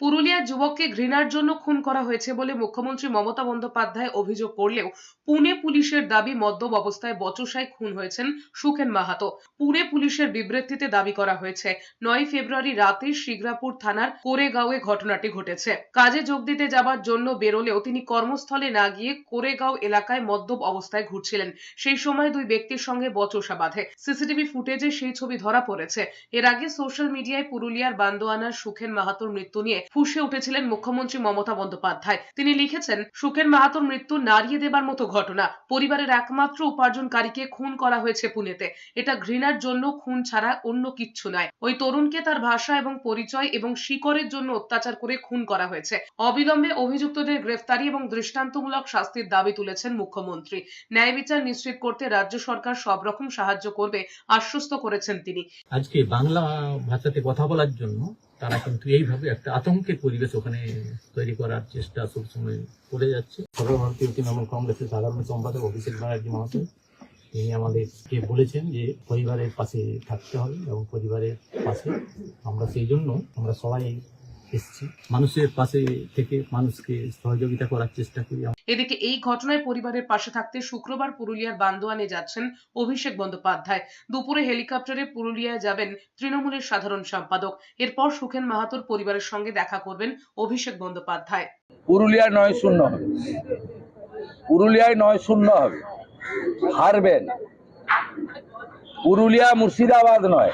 পুরুলিয়ার যুবককে ঘৃণার জন্য খুন করা হয়েছে বলে মুখ্যমন্ত্রী মমতা বন্দ্যোপাধ্যায় অভিযোগ করলেও পুনে পুলিশের দাবি মদ্যপ অবস্থায় বচসায় খুন হয়েছেন সুখেন মাহাতো। পুনে পুলিশের বিবৃতিতে দাবি করা হয়েছে 9 ফেব্রুয়ারি রাতে শিগ্রাপুর থানার কোরেগাঁওয়ে ঘটনাটি ঘটেছে। কাজে যোগ দিতে যাবার জন্য বেরোলেও তিনি কর্মস্থলে না গিয়ে কোরেগাঁও এলাকায় মদ্যপ অবস্থায় ঘুরছিলেন। সেই সময় দুই ব্যক্তির সঙ্গে বচসা বাধে। সিসিটিভি ফুটেজে সেই ছবি ধরা পড়েছে। এর আগে সোশ্যাল মিডিয়ায় পুরুলিয়ার বান্দোয়ানার সুখেন মাহাতোর মৃত্যু নিয়ে ফুঁসে উঠেছিলেন মুখ্যমন্ত্রী মমতা বন্দ্যোপাধ্যায়। তিনি লিখেছেন, সুখেন মাহাতোর মৃত্যু নাড়িয়ে দেবার মতো ঘটনা। পরিবারের একমাত্র উপার্জনকারীকে খুন করা হয়েছে পুনেতে। এটা ঘৃণার জন্য খুন ছাড়া অন্য কিচ্ছু নয়। ওই তরুণকে তার ভাষা এবং পরিচয় এবং শিকড়ের জন্য অত্যাচার করে খুন করা হয়েছে। অবিলম্বে অভিযুক্তদের গ্রেফতারি এবং দৃষ্টান্তমূলক শাস্তির দাবি তুলেছেন মুখ্যমন্ত্রী। ন্যায় বিচার নিশ্চিত করতে রাজ্য সরকার সব রকম সাহায্য করবে আশ্বস্ত করেছেন তিনি। আজকে বাংলা ভাষাতে কথা বলার জন্য তারা কিন্তু এইভাবে একটা আতঙ্কের পরিবেশ ওখানে তৈরি করার চেষ্টা সবসময় করে যাচ্ছে। সর্বভারতীয় তৃণমূল কংগ্রেসের সাধারণ সম্পাদক অভিষেক ব্যানার্জি মহাশয় তিনি আমাদেরকে বলেছেন যে পরিবারের পাশে থাকতে হবে এবং পরিবারের পাশে আমরা সেই জন্য আমরা সবাই এসেছি, মানুষের পাশে থেকে মানুষকে সহযোগিতা করার চেষ্টা করি। এদিকে এই ঘটনায় পরিবারের পাশে থাকতে শুক্রবার পুরুলিয়ার বান্দোয়ানে যাচ্ছেন অভিষেক বন্দ্যোপাধ্যায়। দুপুরে হেলিকপ্টারে পুরুলিয়ায় যাবেন তৃণমূলের সাধারণ সম্পাদক। এরপর সুখেন মাহাতোর পরিবারের সঙ্গে দেখা করবেন অভিষেক বন্দ্যোপাধ্যায়। পুরুলিয়ায় 9-0 হবে, পুরুলিয়ায় 9-0 হবে, হারবেন। পুরুলিয়া মুর্শিদাবাদ নয়।